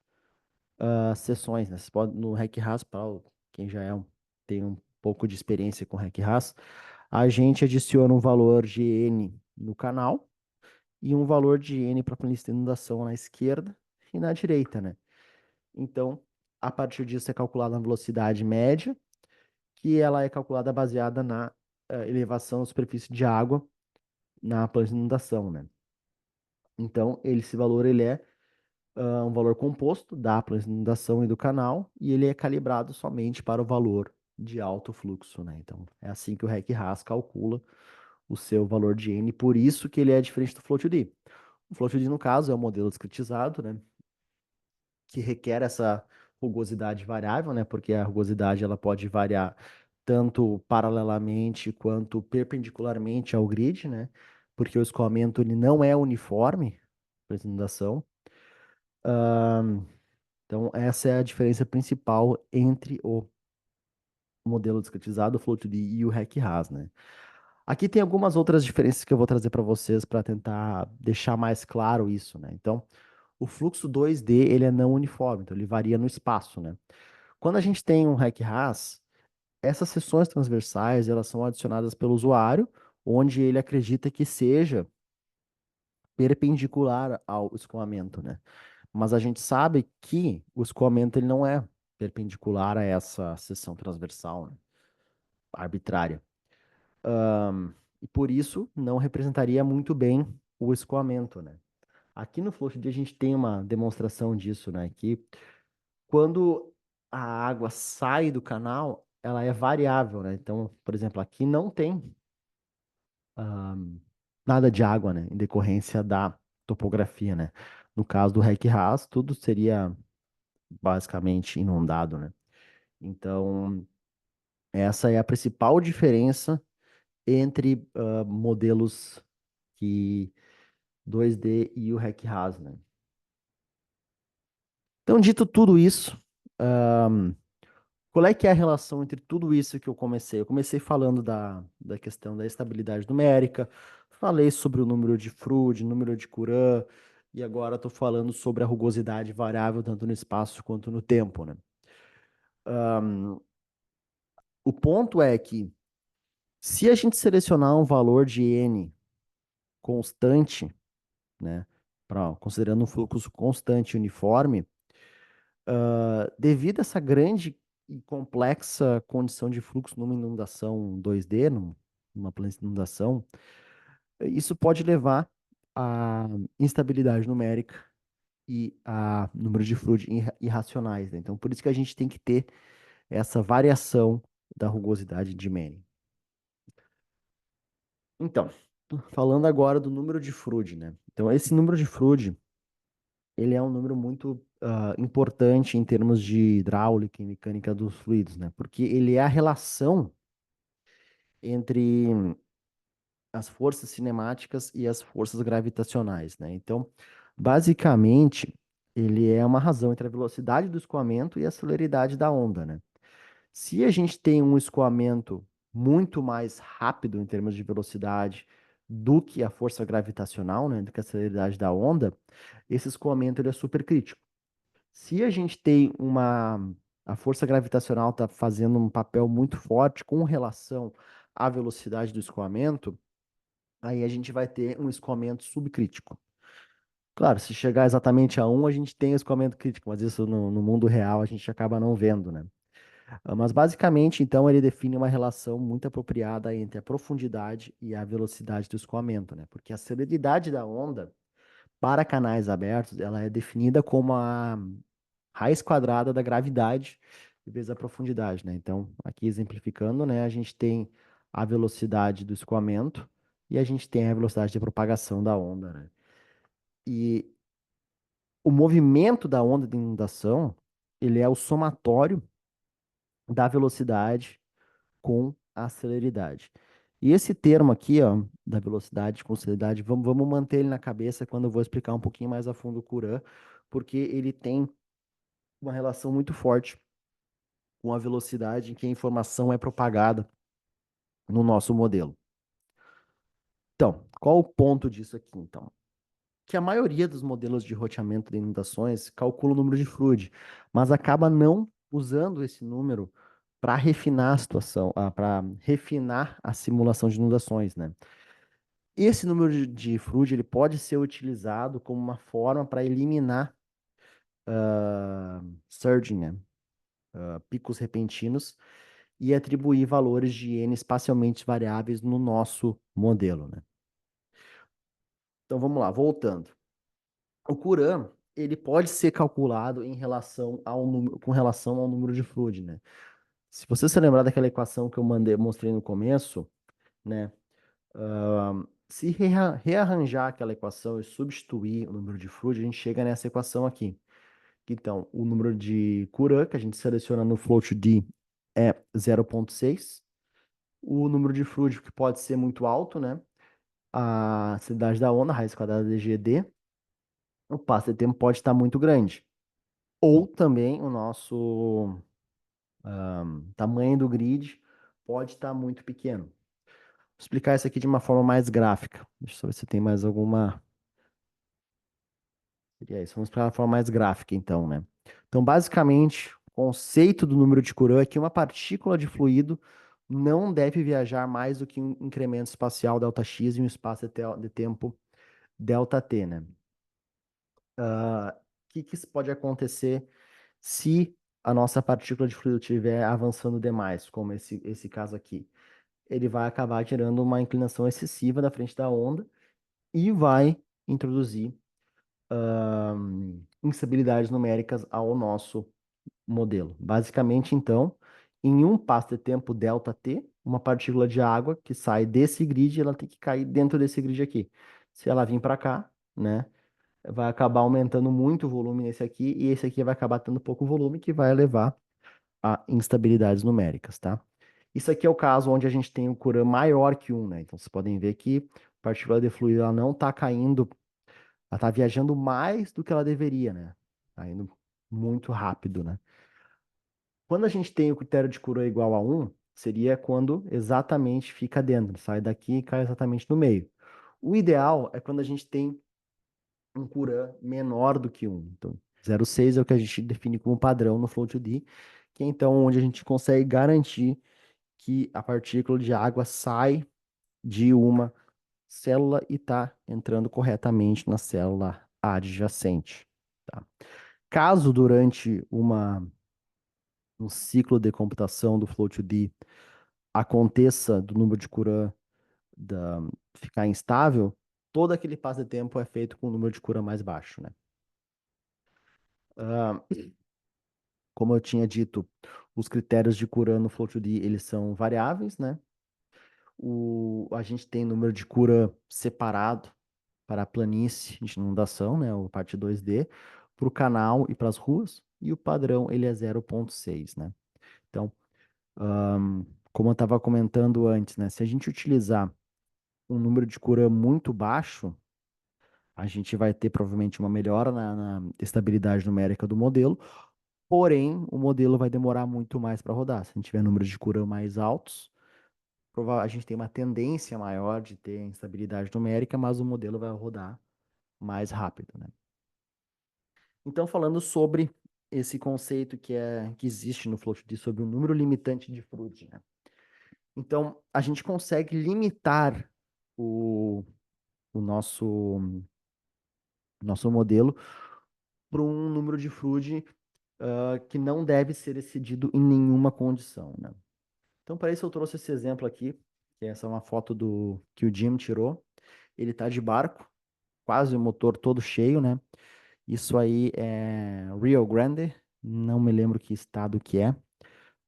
sessões, né? Você pode, no REC-RAS, para quem já tem um pouco de experiência com REC-RAS, a gente adiciona um valor de N no canal e um valor de N para a planície de inundação na esquerda e na direita, né? Então, a partir disso é calculada a velocidade média, que ela é calculada baseada na elevação da superfície de água na planície de inundação, né? Então, esse valor ele é um valor composto da planície de inundação e do canal, e ele é calibrado somente para o valor de alto fluxo, né? Então, é assim que o REC-RAS calcula o seu valor de N, por isso que ele é diferente do Float-D. O Float-D, no caso, é um modelo discretizado, né? Que requer essa rugosidade variável, né? Porque a rugosidade ela pode variar tanto paralelamente quanto perpendicularmente ao grid, né? Porque o escoamento ele não é uniforme para inundação. Então, essa é a diferença principal entre o modelo discretizado, o Float-D e o REC-RAS, né? Aqui tem algumas outras diferenças que eu vou trazer para vocês para tentar deixar mais claro isso, né? Então, o fluxo 2D, ele é não uniforme, então ele varia no espaço, né? Quando a gente tem um REC-RAS, essas seções transversais, elas são adicionadas pelo usuário, onde ele acredita que seja perpendicular ao escoamento, né? Mas a gente sabe que o escoamento ele não é perpendicular a essa seção transversal, né? Arbitrária. E por isso não representaria muito bem o escoamento, né? Aqui no FluxD a gente tem uma demonstração disso, né? Que quando a água sai do canal, ela é variável, né? Então, por exemplo, aqui não tem nada de água, né? Em decorrência da topografia, né? No caso do REC-RAS, tudo seria basicamente inundado, né? Então, essa é a principal diferença entre modelos que 2D e o REC-RAS, né? Então, dito tudo isso, qual é que é a relação entre tudo isso que eu comecei? Eu comecei falando da questão da estabilidade numérica, falei sobre o número de Froude, número de Courant, e agora estou falando sobre a rugosidade variável tanto no espaço quanto no tempo, né? O ponto é que se a gente selecionar um valor de N constante, né, considerando um fluxo constante e uniforme, devido a essa grande e complexa condição de fluxo numa inundação 2D, numa planície de inundação, isso pode levar a instabilidade numérica e a número de fluidos irracionais, né? Então, por isso que a gente tem que ter essa variação da rugosidade de Manning. Então, falando agora do número de Froude, né? Então, esse número de Froude, ele é um número muito importante em termos de hidráulica e mecânica dos fluidos, né? Porque ele é a relação entre as forças cinemáticas e as forças gravitacionais, né? Então, basicamente, ele é uma razão entre a velocidade do escoamento e a celeridade da onda, né? Se a gente tem um escoamento muito mais rápido em termos de velocidade do que a força gravitacional, né, do que a celeridade da onda, esse escoamento ele é super crítico. Se a gente tem a força gravitacional está fazendo um papel muito forte com relação à velocidade do escoamento, aí a gente vai ter um escoamento subcrítico. Claro, se chegar exatamente a um, a gente tem escoamento crítico, mas isso no mundo real a gente acaba não vendo, né? Mas basicamente, então, ele define uma relação muito apropriada entre a profundidade e a velocidade do escoamento, né? Porque a celeridade da onda para canais abertos, ela é definida como a raiz quadrada da gravidade vezes a profundidade, né? Então, aqui exemplificando, né, a gente tem a velocidade do escoamento e a gente tem a velocidade de propagação da onda, né? E o movimento da onda de inundação, ele é o somatório da velocidade com a celeridade. E esse termo aqui, ó, da velocidade com celeridade, vamos manter ele na cabeça quando eu vou explicar um pouquinho mais a fundo o Courant, porque ele tem uma relação muito forte com a velocidade em que a informação é propagada no nosso modelo. Então, qual o ponto disso aqui, então? Que a maioria dos modelos de roteamento de inundações calcula o número de fluid, mas acaba não usando esse número para refinar a situação, para refinar a simulação de inundações, né? Esse número de fluid ele pode ser utilizado como uma forma para eliminar surging, né? Picos repentinos e atribuir valores de n espacialmente variáveis no nosso modelo, né? Então vamos lá, voltando. O Courant, ele pode ser calculado em relação ao número, com relação ao número de fluid, né? Se você se lembrar daquela equação que eu mostrei no começo, né? Se rearranjar aquela equação e substituir o número de fluid, a gente chega nessa equação aqui. Então, o número de Courant que a gente seleciona no float-D é 0,6. O número de fluid que pode ser muito alto, né? A densidade da onda, raiz quadrada de GD. O passo de tempo pode estar muito grande. Ou também o nosso tamanho do grid pode estar muito pequeno. Vou explicar isso aqui de uma forma mais gráfica. Deixa eu só ver se tem mais alguma. Seria isso. Vamos para a forma mais gráfica, então, né? Então, basicamente, o conceito do número de Courant é que uma partícula de fluido não deve viajar mais do que um incremento espacial ΔX em um espaço de tempo ΔT, né? O que isso pode acontecer se a nossa partícula de fluido estiver avançando demais, como esse caso aqui? Ele vai acabar gerando uma inclinação excessiva na frente da onda e vai introduzir instabilidades numéricas ao nosso modelo. Basicamente, então, em um passo de tempo ΔT, uma partícula de água que sai desse grid, ela tem que cair dentro desse grid aqui. Se ela vir para cá, né, vai acabar aumentando muito o volume nesse aqui, e esse aqui vai acabar tendo pouco volume, que vai levar a instabilidades numéricas, tá? Isso aqui é o caso onde a gente tem o Courant maior que um, né? Então, vocês podem ver que a partícula de fluido ela não está caindo, ela está viajando mais do que ela deveria, né? Tá indo muito rápido, né? Quando a gente tem o critério de Courant igual a um, seria quando exatamente fica dentro, sai daqui e cai exatamente no meio. O ideal é quando a gente tem um Courant menor do que um. Então, 0,6 é o que a gente define como padrão no Flow2D, que é então onde a gente consegue garantir que a partícula de água sai de uma célula e está entrando corretamente na célula adjacente. Tá? Caso durante um ciclo de computação do Flow2D aconteça do número de Courant da, ficar instável, todo aquele passo de tempo é feito com um número de Courant mais baixo, né? Ah, como eu tinha dito, os critérios de Courant no Flow2D, eles são variáveis, né? A gente tem número de Courant separado para a planície de inundação, né? O parte 2D, para o canal e para as ruas, e o padrão, ele é 0,6, né? Então, como eu estava comentando antes, né? Se a gente utilizar um número de Courant muito baixo, a gente vai ter provavelmente uma melhora na estabilidade numérica do modelo, porém, o modelo vai demorar muito mais para rodar. Se a gente tiver números de Courant mais altos, a gente tem uma tendência maior de ter instabilidade numérica, mas o modelo vai rodar mais rápido, né? Então, falando sobre esse conceito que existe no FloatD sobre o número limitante de fluid, né? Então, a gente consegue limitar o, o nosso modelo para um número de fluid que não deve ser excedido em nenhuma condição, né? Então, para isso, eu trouxe esse exemplo aqui, que essa é uma foto que o Jim tirou. Ele está de barco, quase o motor todo cheio, né? Isso aí é Rio Grande, não me lembro que estado que é.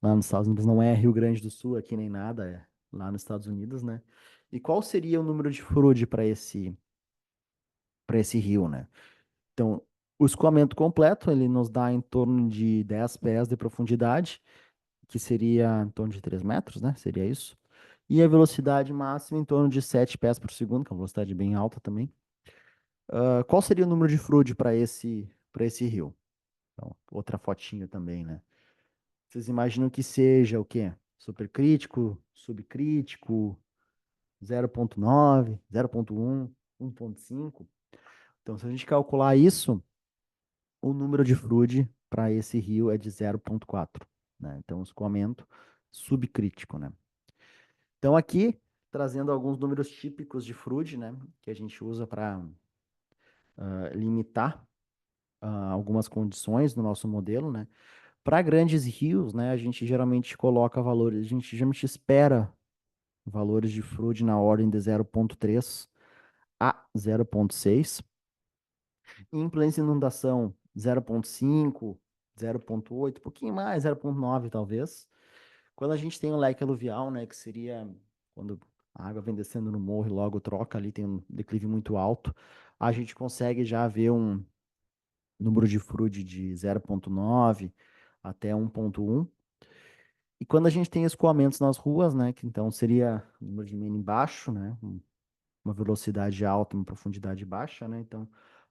Lá nos Estados Unidos não é Rio Grande do Sul aqui nem nada, é lá nos Estados Unidos, né? E qual seria o número de fluid para esse rio, né? Então, o escoamento completo, ele nos dá em torno de 10 pés de profundidade que seria em torno de 3 metros, né? Seria isso. E a velocidade máxima em torno de 7 pés por segundo, que é uma velocidade bem alta também. Qual seria o número de fluid para esse rio? Então, outra fotinho também, né? Vocês imaginam que seja o quê? Supercrítico, subcrítico, 0,9, 0,1, 1,5. Então, se a gente calcular isso, o número de fluid para esse rio é de 0,4, né? Então, escoamento subcrítico, né? Então, aqui, trazendo alguns números típicos de fluid, né? Que a gente usa para limitar algumas condições no nosso modelo, né? Para grandes rios, né? A gente geralmente coloca valores, a gente geralmente espera valores de fluid na ordem de 0,3 a 0,6. Em planos de inundação, 0,5, 0,8, um pouquinho mais, 0,9 talvez. Quando a gente tem o leque aluvial, né, que seria quando a água vem descendo no morro e logo troca ali, tem um declive muito alto, a gente consegue já ver um número de fluid de 0,9 até 1,1. E quando a gente tem escoamentos nas ruas, né, que então seria o número de milha embaixo, né, uma velocidade alta e uma profundidade baixa, né? Então,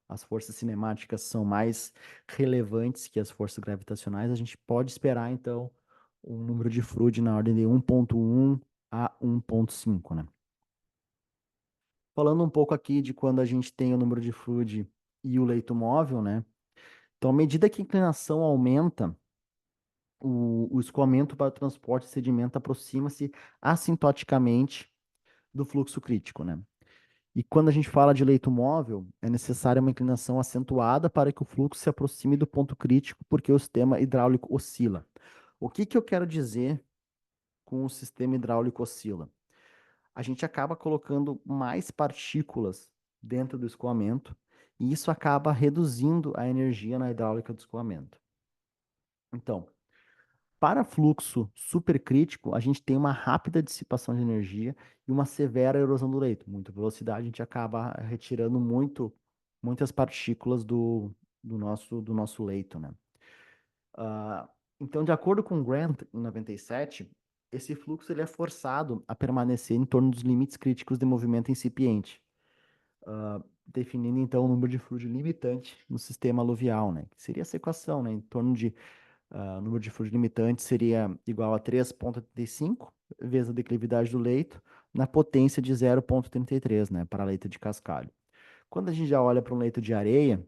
as forças cinemáticas são mais relevantes que as forças gravitacionais. A gente pode esperar, então, um número de fluid na ordem de 1,1 a 1,5, né? Falando um pouco aqui de quando a gente tem o número de fluid e o leito móvel, né? Então, à medida que a inclinação aumenta, o escoamento para o transporte de sedimento aproxima-se assintoticamente do fluxo crítico, né? E quando a gente fala de leito móvel, é necessária uma inclinação acentuada para que o fluxo se aproxime do ponto crítico, porque o sistema hidráulico oscila. O que que eu quero dizer com o sistema hidráulico oscila? A gente acaba colocando mais partículas dentro do escoamento, e isso acaba reduzindo a energia na hidráulica do escoamento. Então, para fluxo supercrítico, a gente tem uma rápida dissipação de energia e uma severa erosão do leito. Muita velocidade, a gente acaba retirando muitas partículas do nosso leito, né? Ah, então, de acordo com Grant, em 97, esse fluxo ele é forçado a permanecer em torno dos limites críticos de movimento incipiente, definindo então o número de fluido limitante no sistema aluvial, né? Que seria essa equação, né? Em torno de o número de fluido limitante seria igual a 3,85 vezes a declividade do leito, na potência de 0,33, né, para leito de cascalho. Quando a gente já olha para um leito de areia,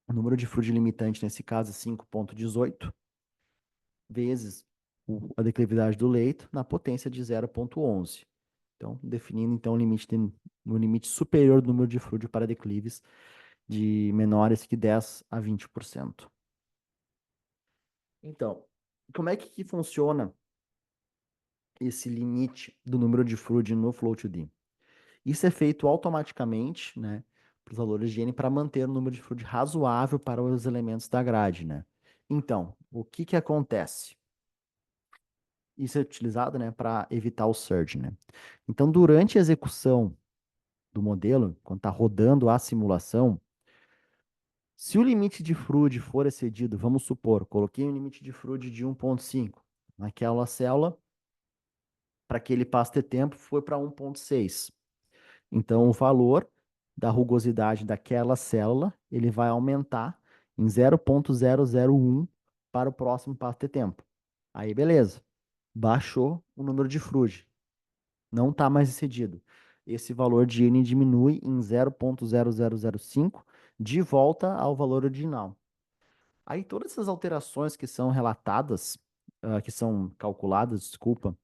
o número de fluido limitante, nesse caso, é 5,18 vezes a declividade do leito, na potência de 0,11. Então, definindo então o limite superior do número de fluido para declives de menores que 10 a 20%. Então, como é que funciona esse limite do número de fluid no Flow2D? Isso é feito automaticamente, né, para os valores de N para manter o número de fluid razoável para os elementos da grade, né? Então, o que que acontece? Isso é utilizado, né, para evitar o surge, né? Então, durante a execução do modelo, quando está rodando a simulação, se o limite de fluid for excedido, vamos supor, coloquei um limite de fluid de 1,5 naquela célula, para aquele passo de tempo foi para 1,6. Então, o valor da rugosidade daquela célula, ele vai aumentar em 0,001 para o próximo passo de tempo. Aí, beleza. Baixou o número de fluid. Não está mais excedido. Esse valor de N diminui em 0,0005 de volta ao valor original. Aí, todas essas alterações que são relatadas, que são calculadas, desculpa,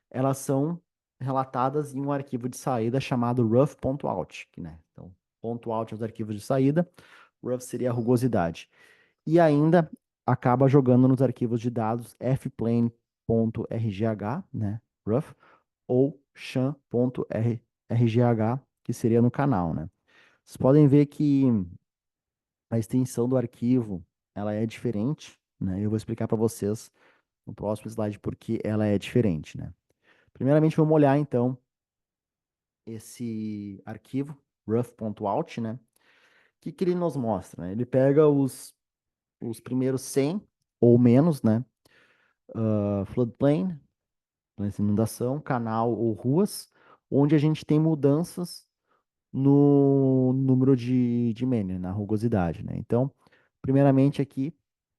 elas são relatadas em um arquivo de saída chamado rough.out, né? Então, ponto .out é os arquivos de saída, rough seria a rugosidade. E ainda acaba jogando nos arquivos de dados fplane.rgh, né? Rough, ou chan.rgh, que seria no canal, né? Vocês podem ver que a extensão do arquivo, ela é diferente, né? Eu vou explicar para vocês no próximo slide por que ela é diferente, né? Primeiramente, vamos olhar então esse arquivo, rough.out, né? O que que ele nos mostra, né? Ele pega os primeiros 100 ou menos, né? floodplain, essa inundação, canal ou ruas, onde a gente tem mudanças no número de Manning, na rugosidade, né? Então, primeiramente aqui,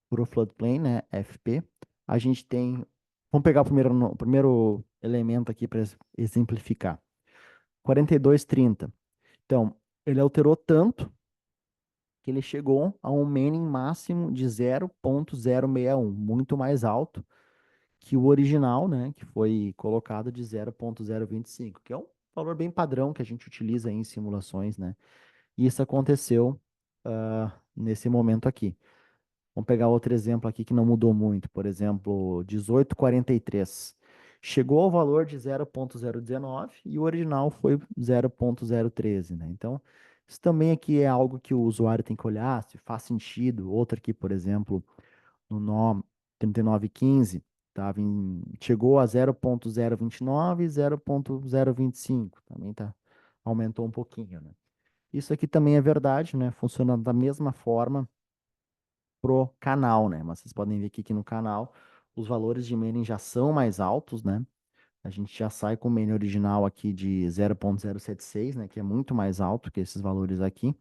para o floodplain, né, FP, a gente tem, vamos pegar o primeiro, o primeiro elemento aqui para exemplificar, 4230. Então, ele alterou tanto que ele chegou a um Manning máximo de 0.061, muito mais alto que o original, né, que foi colocado de 0.025, que é um valor bem padrão que a gente utiliza em simulações, né? E isso aconteceu nesse momento aqui. Vamos pegar outro exemplo aqui que não mudou muito, por exemplo, 1843. Chegou ao valor de 0.019 e o original foi 0.013, né? Então, isso também aqui é algo que o usuário tem que olhar, se faz sentido. Outra aqui, por exemplo, no nó 3915, chegou a 0.029 e 0.025, também aumentou um pouquinho, né? Isso aqui também é verdade, né? Funciona da mesma forma pro canal, né? Mas vocês podem ver que no canal os valores de Manning já são mais altos, né? A gente já sai com o Manning original aqui de 0.076, né? Que é muito mais alto que esses valores aqui.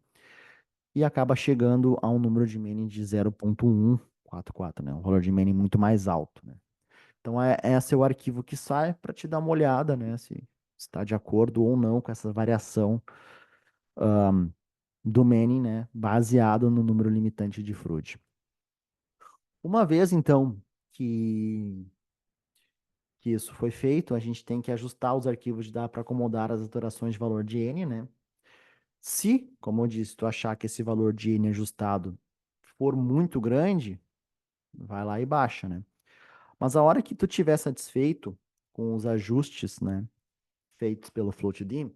E acaba chegando a um número de Manning de 0.144, né? Um valor de Manning muito mais alto, né? Então, esse é o arquivo que sai para te dar uma olhada, né? Se está de acordo ou não com essa variação do Manning, né? Baseado no número limitante de Froude. Uma vez, então, que isso foi feito, a gente tem que ajustar os arquivos de DA para acomodar as alterações de valor de N, né? Se, como eu disse, tu achar que esse valor de N ajustado for muito grande, vai lá e baixa, né? Mas a hora que tu tiver satisfeito com os ajustes, né, feitos pelo floatd,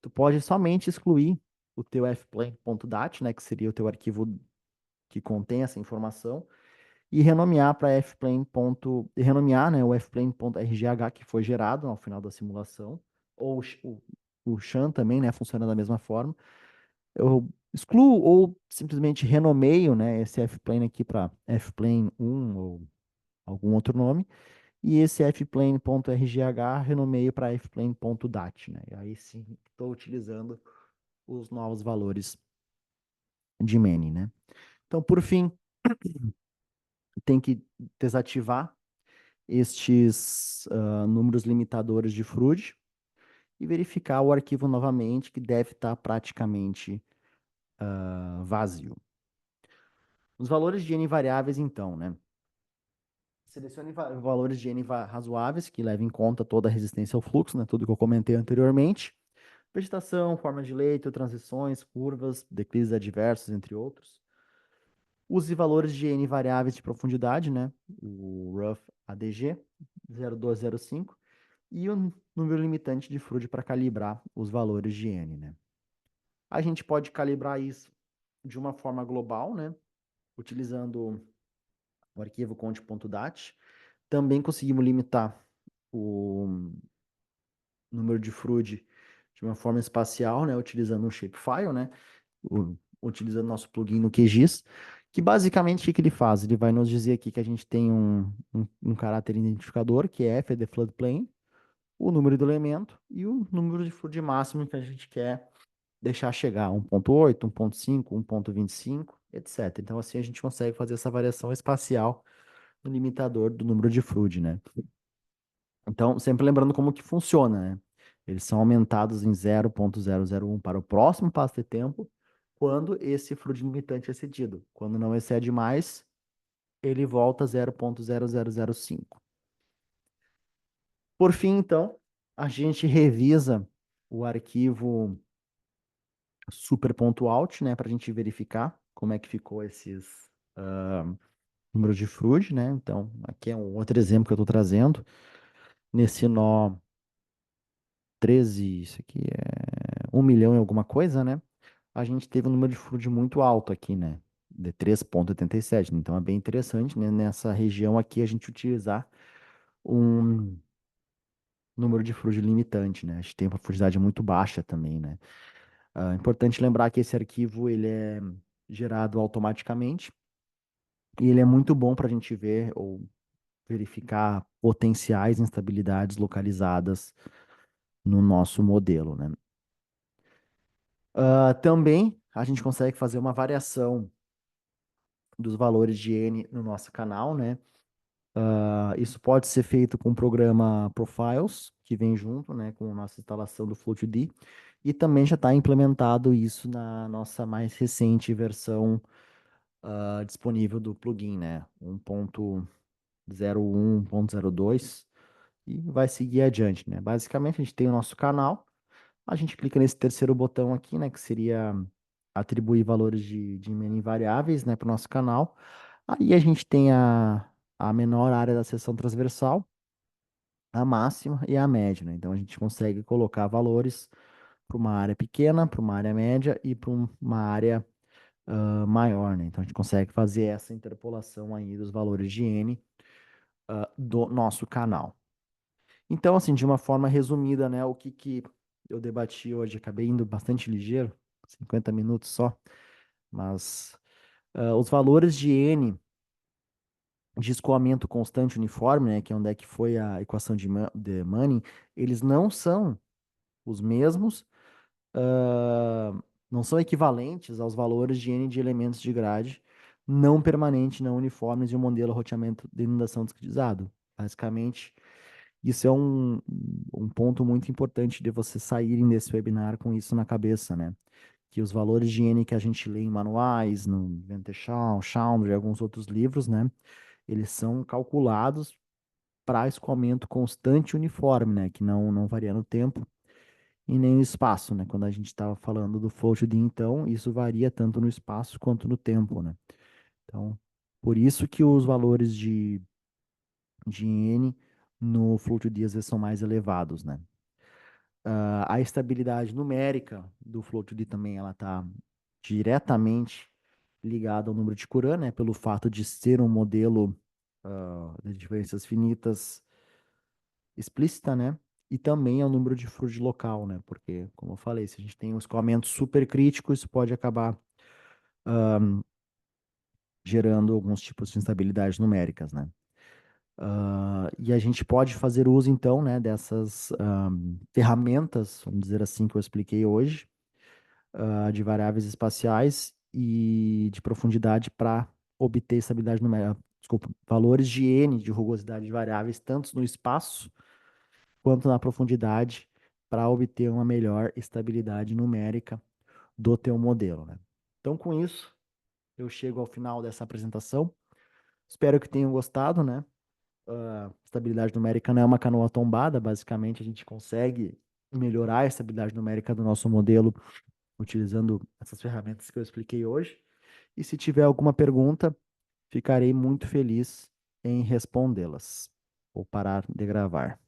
tu pode somente excluir o teu fplane.dat, né, que seria o teu arquivo que contém essa informação, e renomear para fplane. Renomear, né, o fplane.rgh que foi gerado ao final da simulação, ou o shan também, né, funciona da mesma forma. Eu excluo ou simplesmente renomeio, né, esse fplane aqui para fplane 1 ou algum outro nome, e esse fplane.rgh renomeio para fplane.dat, né? E aí sim, estou utilizando os novos valores de Manning, né? Então, por fim, tem que desativar estes números limitadores de Froude e verificar o arquivo novamente, que deve estar praticamente vazio. Os valores de N variáveis, então, né? Selecione valores de N razoáveis, que levem em conta toda a resistência ao fluxo, né? Tudo que eu comentei anteriormente. Vegetação, forma de leito, transições, curvas, declives adversos, entre outros. Use valores de N variáveis de profundidade, né? O Rough ADG 0205 e o número limitante de Froude para calibrar os valores de N, né? A gente pode calibrar isso de uma forma global, né? Utilizando o arquivo conte.dat. Também conseguimos limitar o número de Froude de uma forma espacial, né? Utilizando um shapefile, né? Utilizando nosso plugin no QGIS, que basicamente o que ele faz? Ele vai nos dizer aqui que a gente tem um caráter identificador, que é F é the floodplain, o número do elemento e o número de fluxo máximo que a gente quer deixar chegar, 1.8, 1.5, 1.25, etc. Então, assim, a gente consegue fazer essa variação espacial no limitador do número de fluid, né? Então, sempre lembrando como que funciona, né? Eles são aumentados em 0.001 para o próximo passo de tempo, quando esse fluid limitante é excedido. Quando não excede mais, ele volta a 0.0005. Por fim, então, a gente revisa o arquivo super.out, né, para a gente verificar como é que ficou esses números de fluid, né? Então, aqui é um outro exemplo que eu estou trazendo. Nesse nó 13, isso aqui é 1 milhão e alguma coisa, né? A gente teve um número de fluid muito alto aqui, né? De 3,87. Então, é bem interessante, né? Nessa região aqui, a gente utilizar um número de fluid limitante, né? A gente tem uma profundidade muito baixa também, né? É importante lembrar que esse arquivo, ele é gerado automaticamente e ele é muito bom para a gente ver ou verificar potenciais instabilidades localizadas no nosso modelo, né? Também a gente consegue fazer uma variação dos valores de N no nosso canal, né? Isso pode ser feito com o programa Profiles, que vem junto, né, com a nossa instalação do FluentD, e também já está implementado isso na nossa mais recente versão disponível do plugin, né? 1.01.02, e vai seguir adiante, né? Basicamente, a gente tem o nosso canal, a gente clica nesse terceiro botão aqui, né, que seria atribuir valores de many variáveis, né, para o nosso canal. Aí a gente tem a menor área da seção transversal, a máxima e a média, né? Então a gente consegue colocar valores para uma área pequena, para uma área média e para uma área maior, né? Então a gente consegue fazer essa interpolação aí dos valores de N do nosso canal. Então, assim, de uma forma resumida, né, o que que eu debati hoje, acabei indo bastante ligeiro, 50 minutos só, mas os valores de N de escoamento constante uniforme, né, que é onde é que foi a equação de Manning, eles não são os mesmos, ah, não são equivalentes aos valores de N de elementos de grade não permanente, não uniformes de um modelo roteamento de inundação discretizado. Basicamente, isso é um ponto muito importante de vocês saírem desse webinar com isso na cabeça, né? Que os valores de N que a gente lê em manuais, no Venteshal, Chalmers e alguns outros livros, né? Eles são calculados para escoamento constante e uniforme, né? Que não varia no tempo e nem no espaço, né? Quando a gente estava falando do float de então, isso varia tanto no espaço quanto no tempo, né? Então, por isso que os valores de N no fluxo de às vezes são mais elevados, né? A estabilidade numérica do float D também ela está diretamente ligada ao número de Courant, né? Pelo fato de ser um modelo de diferenças finitas explícita, né? E também ao número de float local, né? Porque, como eu falei, se a gente tem um escoamento super crítico, isso pode acabar gerando alguns tipos de instabilidades numéricas, né? E a gente pode fazer uso, então, né, dessas ferramentas, vamos dizer assim, que eu expliquei hoje, de variáveis espaciais e de profundidade para obter estabilidade numérica, desculpa, valores de N de rugosidade de variáveis, tanto no espaço quanto na profundidade, para obter uma melhor estabilidade numérica do teu modelo, né? Então, com isso, eu chego ao final dessa apresentação. Espero que tenham gostado, né? Estabilidade numérica não é uma canoa tombada, basicamente a gente consegue melhorar a estabilidade numérica do nosso modelo utilizando essas ferramentas que eu expliquei hoje. E se tiver alguma pergunta, ficarei muito feliz em respondê-las. Vou parar de gravar.